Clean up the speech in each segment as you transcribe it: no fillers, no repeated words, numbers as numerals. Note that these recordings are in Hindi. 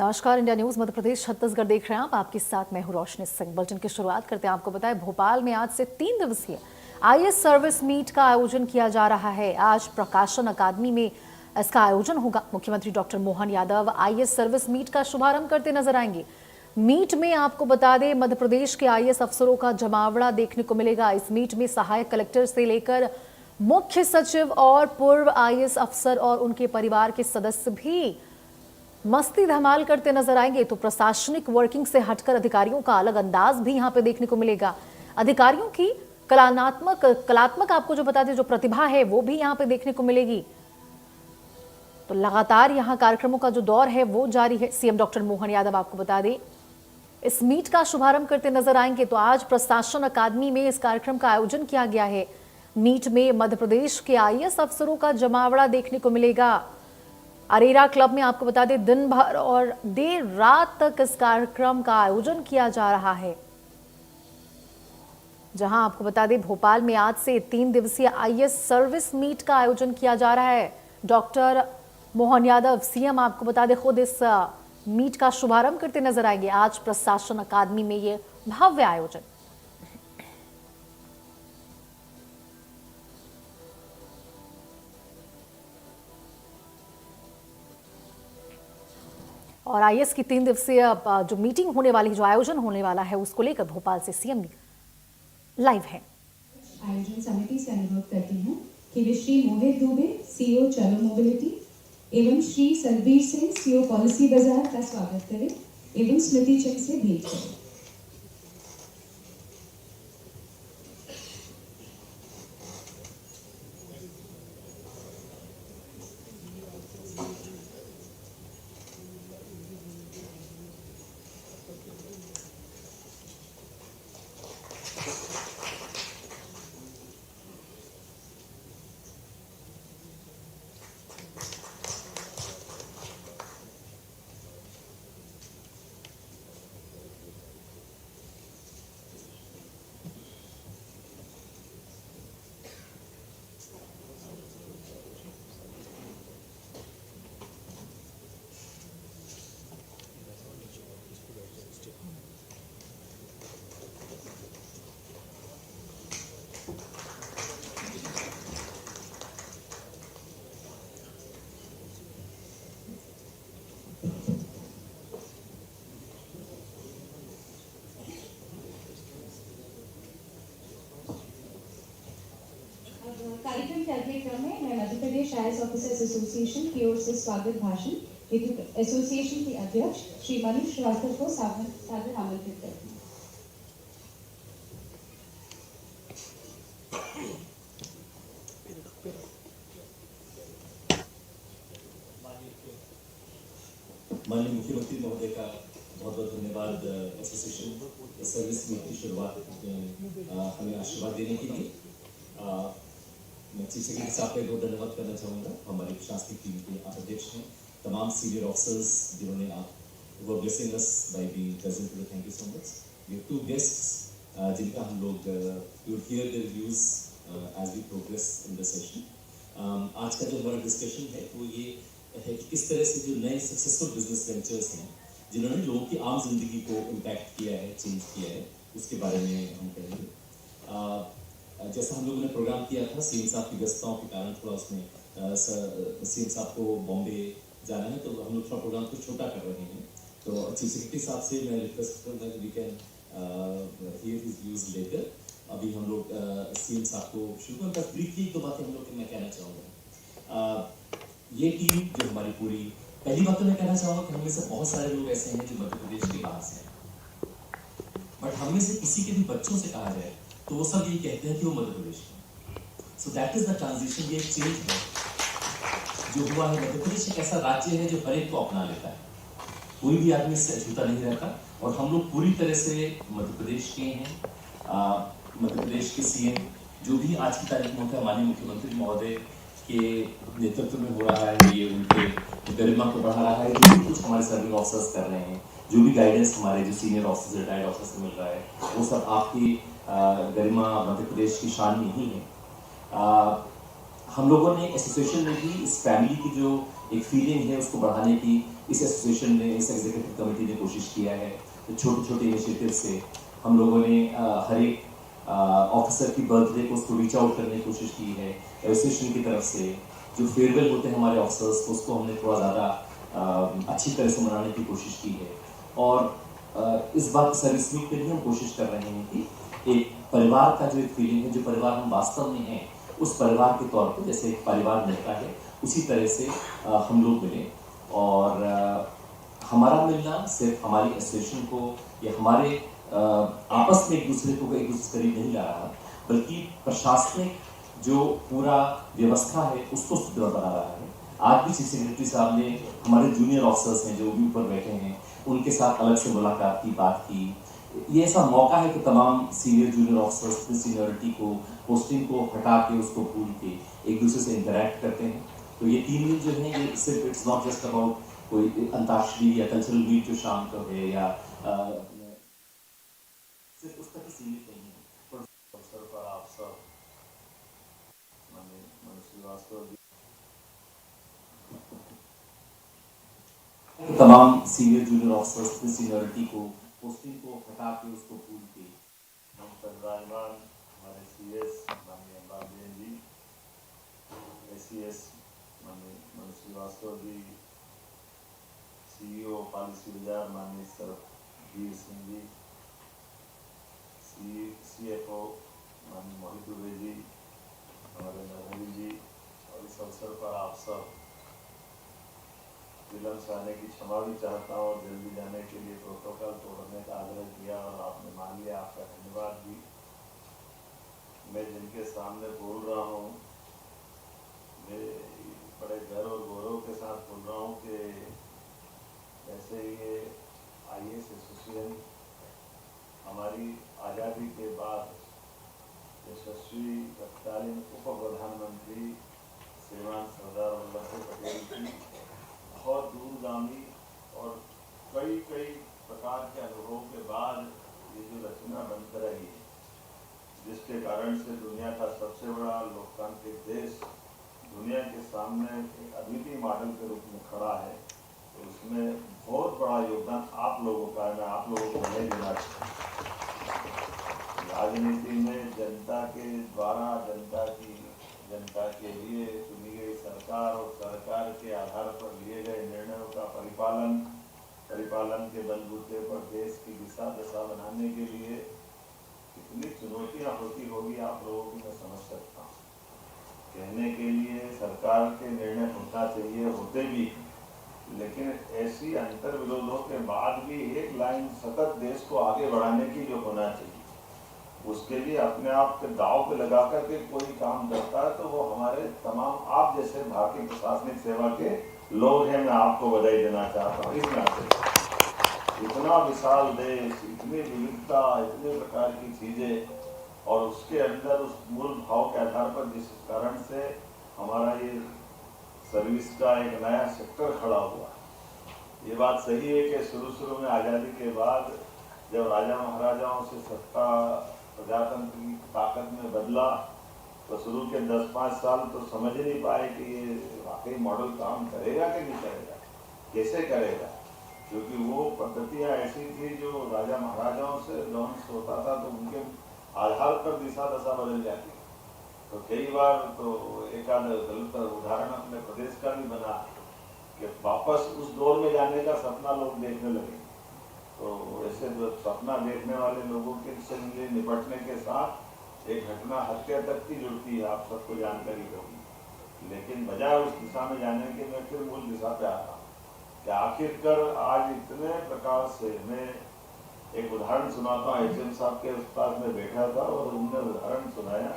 नमस्कार, इंडिया न्यूज मध्य प्रदेश छत्तीसगढ़ देख रहे हैं आप। आपके साथ मैं हूं रोशनी सिंह। बुलेटिन की शुरुआत करते हैं। आपको बताएं, भोपाल में आज से 3 दिवसीय आईएएस सर्विस मीट का आयोजन किया जा रहा है। आज प्रकाशन अकादमी में इसका आयोजन होगा। मुख्यमंत्री doctor Mohan Yadav IAS service meet का शुभारंभ करते नजर आएंगे। मीट में आपको बता दें, मध्य प्रदेश के आईएएस अफसरों का जमावड़ा देखने को मिलेगा। इस मीट में सहायक कलेक्टर से लेकर मुख्य सचिव और पूर्व आईएएस अफसर और उनके परिवार के सदस्य भी मस्ती धमाल करते नजर आएंगे। तो प्रशासनिक वर्किंग से हटकर अधिकारियों का अलग अंदाज भी यहां पे देखने को मिलेगा। अधिकारियों की कलात्मक आपको जो बता दें, जो प्रतिभा है वो भी यहां पे देखने को मिलेगी। तो लगातार यहां कार्यक्रमों का जो दौर है वो जारी है। सीएम डॉक्टर मोहन यादव आपको बता दें, इस मीट का शुभारंभ करते नजर आएंगे। तो आज प्रशासन अकादमी में इस कार्यक्रम का आयोजन किया गया है। मीट में मध्य प्रदेश के आईएएस अफसरों का जमावड़ा देखने को मिलेगा। अरेरा क्लब में आपको बता दें, दिन भर और देर रात तक इस कार्यक्रम का आयोजन किया जा रहा है। जहां आपको बता दें, भोपाल में आज से 3 दिवसीय आईएएस सर्विस मीट का आयोजन किया जा रहा है। डॉक्टर मोहन यादव सीएम आपको बता दें, खुद इस मीट का शुभारंभ करते नजर आएंगे। आज प्रशासन अकादमी में ये भव्य आयोजन। और आईएएस की 3 दिवसीय जो मीटिंग होने वाली, जो आयोजन होने वाला है, उसको लेकर भोपाल से सीएम भी लाइव है। आयोजन समिति से अनुरोध करती हूँ कि वे श्री मोहित दुबे, सीईओ चलो मोबिलिटी एवं श्री सरबीर सिंह, सीईओ पॉलिसी बाजार का स्वागत करें एवं स्मृति चिन्ह से भेंट करें। कार्यक्रम के अगले क्रम में मैं Madhya Pradesh IAS officers association की ओर से स्वागत भाषण हेतु एसोसिएशन के अध्यक्ष श्री मनीष श्रीवास्तव को सादर आमंत्रित करती हूँ। माननीय मुख्यमंत्री महोदय का बहुत बहुत धन्यवाद एसोसिएशन सर्विस मीट की शुरुआत में हमें आशीर्वाद देने के लिए। मैं चीफ सेक्रेटरी साहब का बहुत धन्यवाद करना चाहूँगा। हमारे प्रशासनिक टीम के आप अध्यक्ष हैं, तमाम सीनियर ऑफिसर्स जिन्होंने आप वो blessing us by being present today, thank you so much. We have 2 guests जिनका हम लोग you hear their views as we progress in the session. आज का जो हमारा डिस्कशन है वो ये है कि किस तरह से जो नए सक्सेसफुल बिजनेस वेंचर्स हैं जिन्होंने लोगों की आम जिंदगी को इम्पैक्ट किया है, चेंज किया है, उसके बारे में हम कहेंगे। जैसा हम लोगों ने प्रोग्राम किया था, सीएम साहब की व्यस्तताओं के कारण थोड़ा उसमें सीएम साहब को बॉम्बे जाना है, तो हम लोग थोड़ा प्रोग्राम को छोटा कर रहे हैं। तो चीफ सेक्रेटरी साहब से मैं रिक्वेस्ट करूँगा कि we can hear his views later. अभी हम लोग सीएम साहब को शुरू कर ब्रीफली 2 बातें हम लोग मैं कहना चाहूँगा। ये टीम जो हमारी पूरी, पहली बात तो मैं कहना चाहूँगा कि हम में से बहुत सारे लोग ऐसे हैं जो मध्य प्रदेश के बाहर से हैं, बट हम में से किसी के भी बच्चों से कहा जाए तो वो सब ये कहते हैं कि वो मध्य प्रदेश में। So that is the transition, ये एक चेंज है जो हुआ है। मध्य प्रदेश एक ऐसा राज्य है जो हर एक को अपना लेता है, कोई भी आदमी इससे अछूता नहीं रहता। और हम लोग पूरी तरह से मध्य प्रदेश के हैं। मध्य प्रदेश के सीएम जो भी आज की तारीख में होता है, माननीय मुख्यमंत्री महोदय के नेतृत्व में हो रहा है, ये उनके गरिमा को बढ़ा रहा है। जो भी कुछ हमारे सर्विंग ऑफिसर्स कर रहे हैं, जो भी गाइडेंस हमारे जो सीनियर ऑफिसर्स, रिटायर्ड ऑफिसर्स से मिल रहा है, वो सब आपकी गरिमा मध्य प्रदेश की शान में ही है। हम लोगों ने एसोसिएशन में भी इस फैमिली की जो एक फीलिंग है उसको बढ़ाने की इस एसोसिएशन ने, इस एग्जीक्यूटिव कमेटी ने कोशिश किया है। तो छोटे छोटे इनिशिएटिव से हम लोगों ने हर एक ऑफिसर की बर्थडे को उसको रीच आउट करने की कोशिश की है। एसोसिएशन की तरफ से जो फेयरवेल होते हैं हमारे ऑफिसर्स उसको हमने थोड़ा ज़्यादा अच्छी तरह से मनाने की कोशिश की है। और इस बार सर्विस मीट पे भी हम कोशिश कर रहे हैं कि एक परिवार का जो एक फीलिंग है, जो परिवार हम वास्तव में हैं, उस परिवार के तौर पर जैसे एक परिवार मिलता है उसी तरह से हम लोग मिले। और हमारा मिलना सिर्फ हमारी एसोसिएशन को या हमारे आपस में एक दूसरे को एक दूसरे से करीब नहीं ला रहा, बल्कि प्रशासनिक जो पूरा व्यवस्था है उसको सुदृढ़ बना रहा है। आज भी चीफ सेक्रेटरी साहब ने हमारे जूनियर ऑफिसर्स हैं जो भी ऊपर बैठे हैं उनके साथ अलग से मुलाकात की, बात की। ये ऐसा मौका है कि तमाम सीनियर जूनियर ऑफिसर्स अपनी सीनियरिटी को, पोस्टिंग को हटा के, उसको भूल के एक दूसरे से इंटरेक्ट करते हैं। तो ये 3 दिन जो है ये सिर्फ इट्स नॉट जस्ट अबाउट कोई अंताक्षरी या कल्चरल मीट जो शाम को है या सिर्फ उस तक ही सीमित नहीं है। पर अवसर पर आप सब माननीय श्रीवास्तव जी, तमाम सीनियर जूनियर ऑफिसर्स की सीनियरिटी को, पोस्टिंग को हटा के, उसको भूल के हम विराजमान हमारे सीएस माननीय अम्बाबेन जी, एसीएस माननीय मनीष श्रीवास्तव जी, सीईओ पॉलिसी बाजार माननीय सरबीर सिंह जी, सीएफओ माननीय मोहित दुबे जी, हमारे नरहरी जी, और इस अवसर पर आप सब विलम्ब से आने की क्षमा भी चाहता हूँ और जल्दी जाने के लिए प्रोटोकॉल तोड़ने का आग्रह किया और आपने मान लिया, आपका धन्यवाद भी। मैं जिनके सामने बोल रहा हूँ मैं बड़े गर्व और गौरव के साथ बोल रहा हूँ कि जैसे ये आईएएस एसोसिएशन हमारी आज़ादी के बाद यशस्वी तत्कालीन उप प्रधानमंत्री श्रीमान सरदार वल्लभ भाई पटेल की बहुत दूरगामी और कई कई प्रकार के अनुभवों के बाद ये जो रचना बनकर आई है, जिसके कारण से दुनिया का सबसे बड़ा लोकतांत्रिक देश दुनिया के सामने एक अद्वितीय मॉडल के रूप में खड़ा है, तो उसमें बहुत बड़ा योगदान आप लोगों का है। मैं आप लोगों को नहीं देना चाहता। राजनीति में जनता के द्वारा, जनता के लिए चुनी गई सरकार और सरकार के आधार पर लिए गए निर्णयों का परिपालन के बलबूते पर देश की दिशा दशा बनाने के लिए कितनी चुनौतियां होती होगी आप लोगों की मैं समझ सकता हूँ। कहने के लिए सरकार के निर्णय होना चाहिए, होते भी, लेकिन ऐसी अंतर विरोधों के बाद भी एक लाइन सतत देश को आगे बढ़ाने की जो होना चाहिए, उसके लिए अपने आप के दाव पे लगा करके कोई काम करता है तो वो हमारे तमाम आप जैसे भारतीय प्रशासनिक सेवा के लोग हैं। मैं आपको बधाई देना चाहता हूँ। इस नाते इतना विशाल देश, इतनी विविधता, इतने प्रकार की चीजें, और उसके अंदर उस मूल भाव के आधार पर जिस कारण से हमारा ये सर्विस का एक नया सेक्टर खड़ा हुआ। ये बात सही है कि शुरू में आज़ादी के बाद जब राजा महाराजाओं से सत्ता प्रजातंत्र की ताकत में बदला तो शुरू के 10-5 साल तो समझ ही नहीं पाए कि ये वाकई मॉडल काम करेगा कि नहीं करेगा, कैसे करेगा, क्योंकि वो पद्धतियाँ ऐसी थी जो राजा महाराजाओं से लॉन्च होता था तो उनके आधार पर दिशा दशा बदल जाती। तो कई बार तो एक आध गलत उदाहरण अपने प्रदेश का भी बना कि वापस उस दौर में जाने का सपना लोग देखने लगे। तो ऐसे जो सपना देखने वाले लोगों के से निपटने के साथ एक घटना हत्या तक की जुड़ती है, आप सबको जानकारी होगी। लेकिन बजाय उस दिशा में जाने के मैं फिर मूल दिशा पे आता हूँ कि आखिरकार आज इतने प्रकार से मैं एक उदाहरण सुनाता हूँ। एचएम साहब के पास में बैठा था और उन्होंने उदाहरण सुनाया।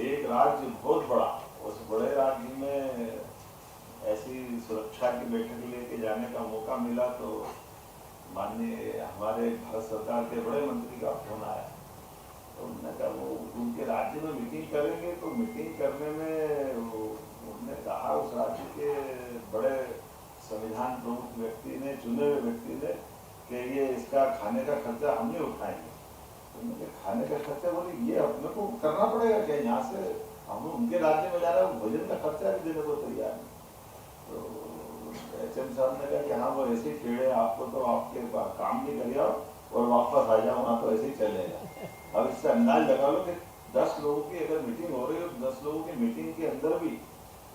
एक राज्य बहुत बड़ा, उस बड़े राज्य में ऐसी सुरक्षा की बैठक लेके जाने का मौका मिला तो माननीय हमारे भारत सरकार के बड़े मंत्री का फोन आया। तो उन्होंने कहा वो उनके राज्य में मीटिंग करेंगे, तो मीटिंग करने में उन्होंने कहा उस राज्य के बड़े संविधान प्रमुख व्यक्ति ने, चुने हुए व्यक्ति ने, कि ये इसका खाने का खर्चा हम नहीं उठाएंगे। तो उन्होंने खाने का खर्चा बोले ये अपने को करना पड़ेगा क्या, यहाँ से हम उनके राज्य में जा रहे हैं, भोजन का खर्चा भी देने को तैयार है। तो एचएम साहब ने कहा कि हाँ वो ऐसे टेढ़े, आपको तो आपके काम भी कर आओ और वापस आ जाओ, वहाँ तो ऐसे ही चलेगा। अब इससे अंदाज लगा लो कि 10 लोगों की अगर मीटिंग हो रही हो, 10 लोगों की मीटिंग के अंदर भी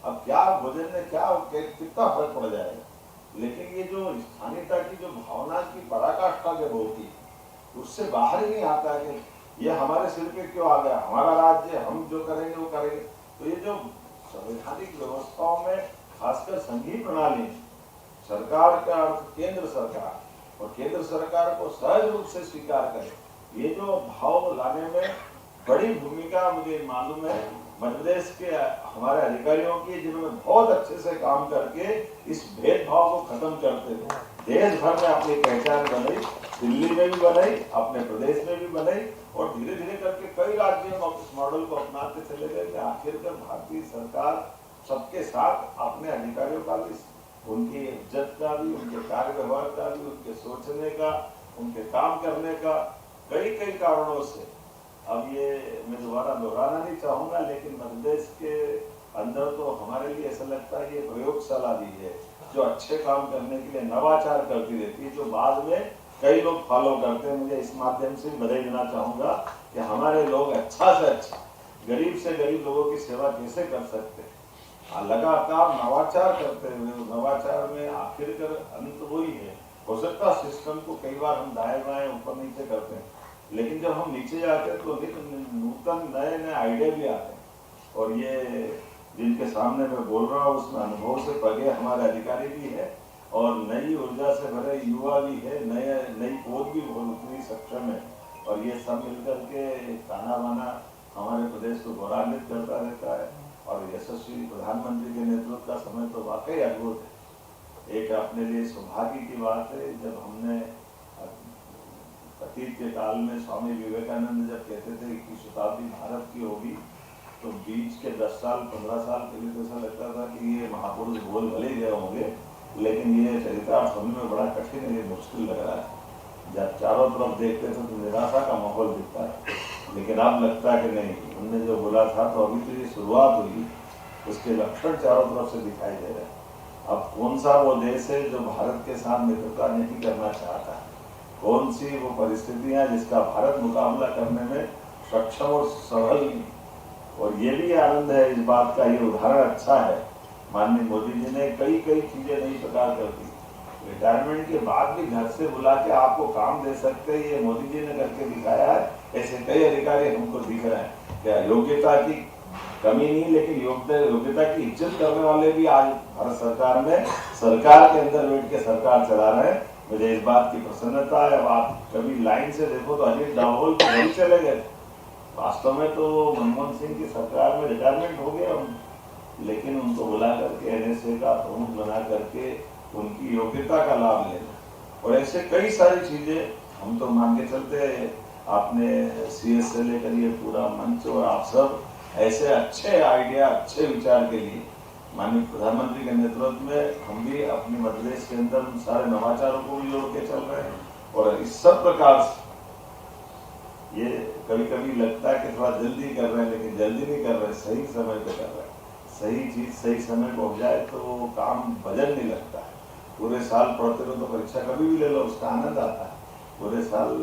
अब क्या भोजन में क्या कितना फर्क पड़ जाएगा। लेकिन ये जो स्थानीयता की जो भावना की पराकाष्ठा जब होती है, उससे बाहर ही नहीं आता कि ये हमारे सिर पे क्यों आ गया, हमारा राज्य, हम जो करेंगे वो करेंगे। तो ये जो संवैधानिक व्यवस्थाओं में खासकर संघीय प्रणाली, सरकार का अर्थ केंद्र सरकार, और केंद्र सरकार को सहज रूप से स्वीकार करे, ये जो भाव लाने में बड़ी भूमिका मुझे मालूम है मध्य प्रदेश के हमारे अधिकारियों की, जिन्होंने बहुत अच्छे से काम करके इस भेदभाव को खत्म करते थे। देश भर में अपनी पहचान बनाई, दिल्ली में भी बनाई, अपने प्रदेश में भी बनाई, और धीरे धीरे करके कई राज्यों में इस मॉडल को अपनाते चले गए कि आखिरकार भारतीय सरकार सबके साथ अपने अधिकारियों का भी, उनकी इज्जत का भी, उनके कार्य व्यवहार का भी, उनके सोचने का, उनके काम करने का, कई कई कारणों से। अब ये मैं दोबारा दोहराना नहीं चाहूंगा, लेकिन मध्य प्रदेश के अंदर तो हमारे लिए ऐसा लगता है ये प्रयोगशाला भी है, जो अच्छे काम करने के लिए नवाचार करती रहती है, जो बाद में कई लोग फॉलो करते हैं। मुझे इस माध्यम से बधाई देना चाहूंगा कि हमारे लोग अच्छा से अच्छा, गरीब से गरीब लोगों की सेवा कैसे कर सकते हैं, लगातार नवाचार करते हुए, नवाचार में आखिरकार अंत वही है। हो सकता है सिस्टम को कई बार हम दाएं बाएं ऊपर नीचे करते हैं, लेकिन जब हम नीचे जाते हैं तो नूतन नए नए आइडिया भी आते हैं। और ये जिनके सामने मैं बोल रहा हूँ उसमें अनुभव से पगे हमारे अधिकारी भी है, और नई ऊर्जा से भरे युवा भी है, नई पौध भी बहुत उतनी सक्षम है। और ये सब मिलकर के ताना बाना हमारे प्रदेश को गौरवान्वित करता रहता है। और यशस्वी प्रधानमंत्री के नेतृत्व का समय तो वाकई अद्भुत है। एक अपने लिए सौभाग्य की बात है, जब हमने अतीत के काल में स्वामी विवेकानंद जब कहते थे कि शताब्दी भारत की होगी, तो बीच के 10 साल 15 साल पहले तो ऐसा लगता था कि ये महापुरुष बोल भले गए होंगे, लेकिन ये चरितार्थ होने में बड़ा कठिन है, ये मुश्किल लग रहा है। जब चारों तरफ देखते थे तो निराशा का माहौल दिखता है, लेकिन अब लगता है कि नहीं, उन्होंने जो बोला था तो अभी तो ये शुरुआत हुई, उसके लक्षण चारों तरफ से दिखाई दे रहे हैं। अब कौन सा वो देश है जो भारत के साथ मित्रता नहीं करना चाहता है, कौन सी वो परिस्थितियां जिसका भारत मुकाबला करने में सक्षम और सबल नहीं। और ये भी आनंद है इस बात का, ये उदाहरण अच्छा है, माननीय मोदी जी ने कई कई चीजें नई प्रकार कर दी। रिटायरमेंट के बाद भी घर से बुला के आपको काम दे सकते हैं, ये मोदी जी ने करके दिखाया है। ऐसे कई अधिकारी हमको दिख रहे हैं, क्या योग्यता की कमी नहीं, लेकिन योग्यता की इज्जत करने वाले भी आज भारत सरकार में, सरकार के अंदर बैठ के सरकार चला रहे हैं। मुझे इस बात की प्रसन्नता है। अब आप कभी लाइन से देखो तो अजीत डाभोल तो वही चले गए, वास्तव में तो मनमोहन सिंह की सरकार में रिटायरमेंट हो गया, लेकिन उनको बुला करके एनएसए का प्रमुख बना करके उनकी योग्यता का लाभ लेना। और ऐसे कई सारी चीजें हम तो मान के चलते हैं। आपने सीएस से लेकर ये पूरा मंच, और आप सब ऐसे अच्छे आइडिया, अच्छे विचार के लिए माननीय प्रधानमंत्री के नेतृत्व में हम भी अपने मध्य प्रदेश के अंदर सारे नवाचारों को भी जोड़ के चल रहे हैं। और इस सब प्रकार से ये कभी कभी लगता है कि थोड़ा जल्दी कर रहे हैं, लेकिन जल्दी नहीं कर रहे, सही समय पे कर रहे हैं। सही चीज सही समय पे हो जाए तो वो काम वजन नहीं लगता है। पूरे साल पढ़ते रहो तो परीक्षा कभी भी ले लो, उसका आनंद आता है। पूरे साल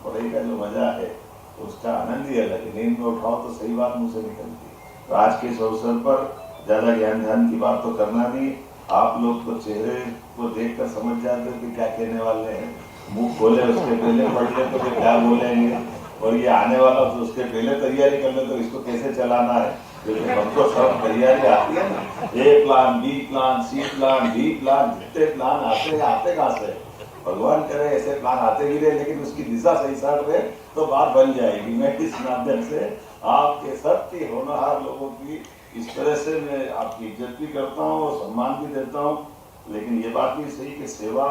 पढ़ाई का जो मजा है उसका आनंद ही अलग है। नींद में उठाओ तो सही बात मुंह से निकलती है। तो आज के इस अवसर पर ज्यादा ज्ञान ध्यान की बात तो करना नहीं, आप लोग तो चेहरे को देखकर समझ जाते हो कि क्या कहने वाले हैं। मुंह खोले उसके पहले पढ़ ले तो क्या बोलेंगे, और ये आने वाला तो उसके पहले तैयारी कर ले तो इसको कैसे चलाना है। क्योंकि हमको सब तैयारी आती है ना, ए प्लान, बी प्लान, सी प्लान, डी प्लान, जितने प्लान आते कहाँ से। भगवान करे ऐसे प्लान आते भी रहे, लेकिन उसकी दिशा सही साथ रहे तो बात बन जाएगी। मैं इस माध्यम से आपके सबके होनहार लोगों की इस तरह से मैं आपकी इज्जत भी करता हूँ और सम्मान भी देता हूँ। लेकिन ये बात भी सही कि सेवा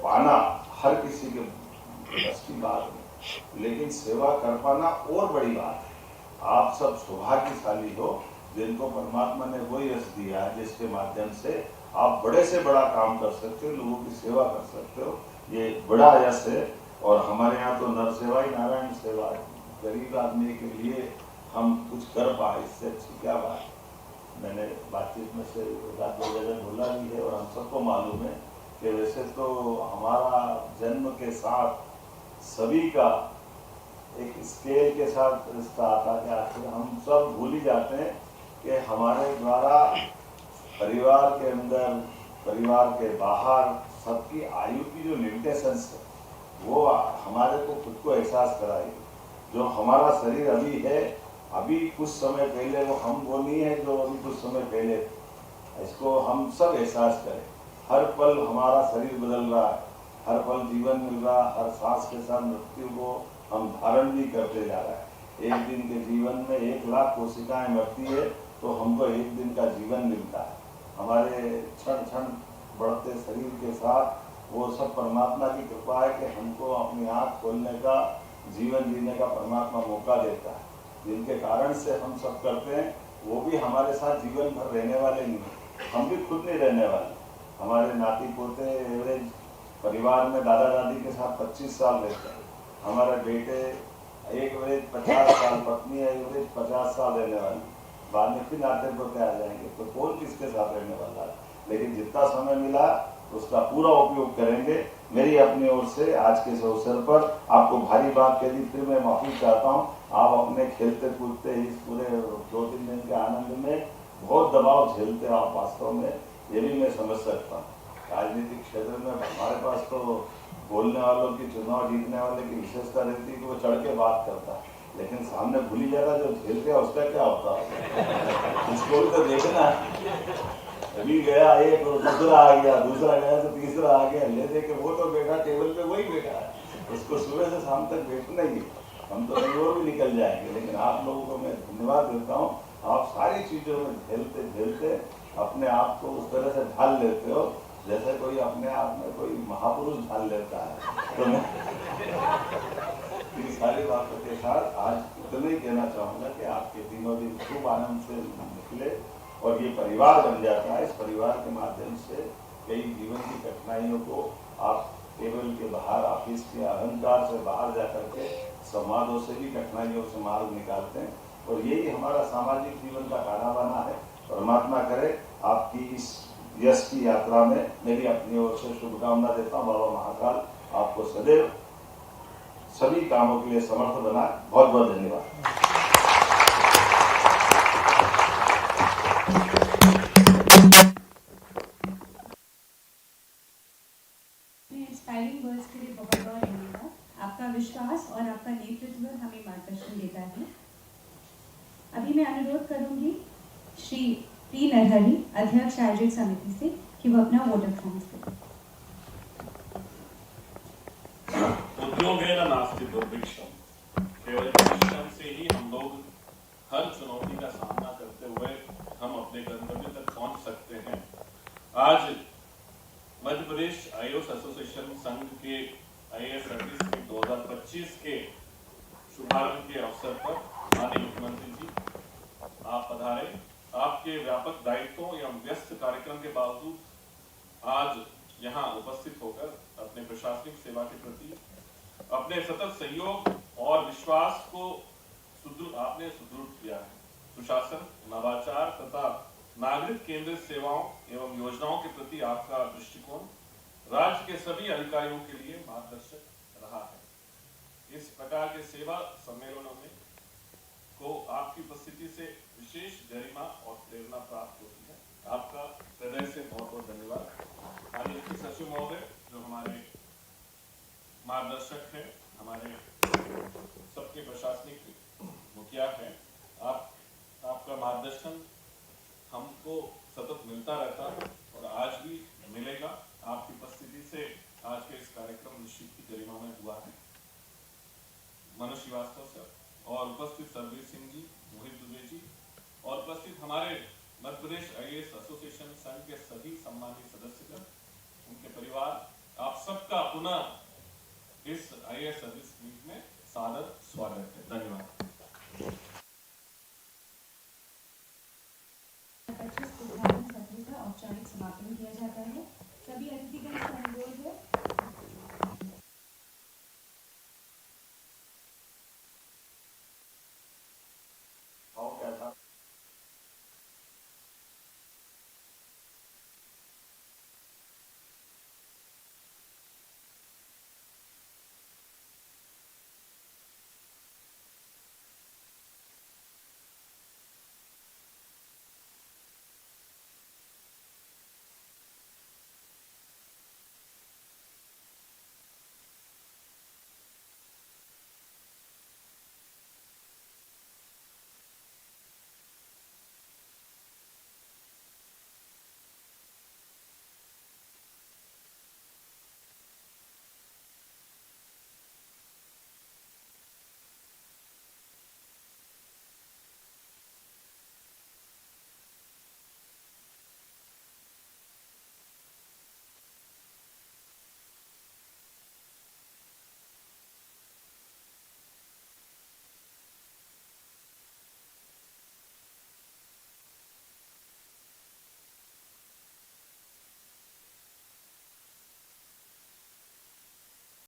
पाना हर किसी के बस की बात नहीं, लेकिन सेवा कर पाना और बड़ी बात है। आप सब सौभाग्यशाली हो जिनको परमात्मा ने वो यश दिया है जिसके माध्यम से आप बड़े से बड़ा काम कर सकते हो, लोगों की सेवा कर सकते हो। ये बड़ा यश है। और हमारे यहाँ तो नर सेवा ही नारायण सेवा है। गरीब आदमी के लिए हम कुछ कर पाए, इससे अच्छी क्या बात है। मैंने बातचीत में से बात दो जगह बोला भी है और हम सबको मालूम है कि वैसे तो हमारा जन्म के साथ सभी का एक स्केल के साथ रिश्ता आता है कि आखिर हम सब भूल ही जाते हैं कि हमारे द्वारा परिवार के अंदर, परिवार के बाहर सबकी आयु की जो लिमिटेशंस है वो हमारे को खुद को एहसास कराएगी। जो हमारा शरीर अभी है, अभी कुछ समय पहले वो नहीं है जो अभी कुछ समय पहले, इसको हम सब एहसास करें। हर पल हमारा शरीर बदल रहा है, हर पल जीवन मिल रहा है, हर सांस के साथ मृत्यु को हम धारण भी करते जा रहे हैं। एक दिन के जीवन में 1,00,000 कोशिकाएं मरती है तो हमको एक दिन का जीवन मिलता है। हमारे क्षण क्षण बढ़ते शरीर के साथ वो सब परमात्मा की कृपा है कि हमको अपनी आँख खोलने का, जीवन जीने का परमात्मा मौका देता है। जिनके कारण से हम सब करते हैं वो भी हमारे साथ जीवन भर रहने वाले नहीं, हम भी खुद नहीं रहने वाले। हमारे नाती पोते एवरेज परिवार में दादा दादी के साथ 25 साल रहते हैं। हमारे बेटे एक एवरेज 50 साल, पत्नी है एवरेज 50 साल रहने वाली। बाद में फिर नाते पोते आ जाएंगे तो कौन किसके साथ रहने वाला है। लेकिन जितना समय मिला उसका पूरा उपयोग करेंगे। मेरी अपनी ओर से आज के इस अवसर पर आपको भारी बात कह दी, फिर मैं माफी चाहता हूँ। आप अपने खेलते कूदते इस पूरे 2-3 दिन के आनंद में बहुत दबाव झेलते आप वास्तव में, ये भी मैं समझ सकता हूँ। राजनीतिक क्षेत्र में हमारे पास तो बोलने वालों की, चुनाव जीतने वाले की विशेषता रहती है कि वो चढ़ के बात करता है, लेकिन सामने भूली जाता जो झेलते हैं उसका क्या होता है। इसको भी तो देखना है। अभी गया एक और दूसरा आ गया, दूसरा गया तो तीसरा आ गया, ले दे के वो तो बैठा टेबल पे, वही बैठा है, उसको सुबह से शाम तक बैठना ही। हम तो कहीं और भी निकल जाएंगे, लेकिन आप लोगों को मैं धन्यवाद देता हूँ। आप सारी चीजों में झेलते झेलते अपने आप को उस तरह से ढाल लेते हो जैसे कोई अपने आप में कोई महापुरुष ढाल लेता है। तो मैं इन सारी बातों के साथ आज इतना ही कहना चाहूँगा कि आपके तीनों दिन खूब आनंद से निकले और ये परिवार बन जाता है। इस परिवार के माध्यम से कई जीवन की कठिनाइयों को आप टेबल के बाहर, ऑफिस के अहंकार से बाहर जाकर के संवादों से भी कठिनाइयों से मार्ग निकालते हैं और यही हमारा सामाजिक जीवन का खाना बना है। परमात्मा करे आपकी इस यश की यात्रा में मेरी अपनी ओर से शुभकामना देता हूँ। बाबा महाकाल आपको सदैव सभी कामों के लिए समर्थ बनाए। बहुत बहुत धन्यवाद। इंस्पायरिंग वर्ड्स के लिए बहुत बहुत धन्यवाद। आपका विश्वास और आपका नेतृत्व हमें मार्गदर्शन देता है। अभी मैं अनुरोध करूंगी श्री पी नरहरि, अध्यक्ष आयोजक समिति से, कि वो अपना वोट ऑफ थैंक्स करें। उद्योगेन नास्ति दुर्भिक्षम, केवल परिश्रम से ही हम लोग हर चुनौती का सामना करते हुए हम अपने गंतव्य तक पहुंच सकते हैं। आज मध्य प्रदेश आईएएस एसोसिएशन संघ के आईएएस सर्विस के 2025 के शुभारंभ के अवसर पर माननीय मुख्यमंत्री जी आप पधारे। आपके व्यापक दायित्वों एवं व्यस्त कार्यक्रम के बावजूद आज यहाँ उपस्थित होकर अपने प्रशासनिक सेवा के प्रति अपने सतत सहयोग और विश्वास को आपने सुदृढ़ किया है। सुशासन, नवाचार तथा नागरिक केंद्रित सेवाओं एवं योजनाओं के प्रति आपका दृष्टिकोण राज्य के सभी अधिकारियों के लिए मार्गदर्शक रहा है। इस प्रकार के सेवा सम्मेलनों में को आपकी उपस्थिति से विशेष गरिमा और प्रेरणा प्राप्त होती है। आपका हृदय से बहुत बहुत धन्यवाद। माननीय मुख्य सचिव महोदय जो हमारे मार्गदर्शक हैं, हमारे सबके प्रशासनिक मुखिया हैं, आपका मार्गदर्शन हमको सतत मिलता रहता है और आज भी मिलेगा। आपकी उपस्थिति से आज के इस कार्यक्रम निश्चित ही गरिमामय हुआ है। मनोज श्रीवास्तव सर और उपस्थित सरबीर सिंह जी, मोहित दुबे जी और उपस्थित हमारे मध्य प्रदेश आईएएस एसोसिएशन संघ के सभी सम्मानित सदस्यगण, उनके परिवार, आप सबका पुनः इस आईएएस सर्विस मीट में सादर स्वागत है। धन्यवाद। 25 उद्घाटन सत्र का औपचारिक समापन किया जाता है। सभी अतिथिगण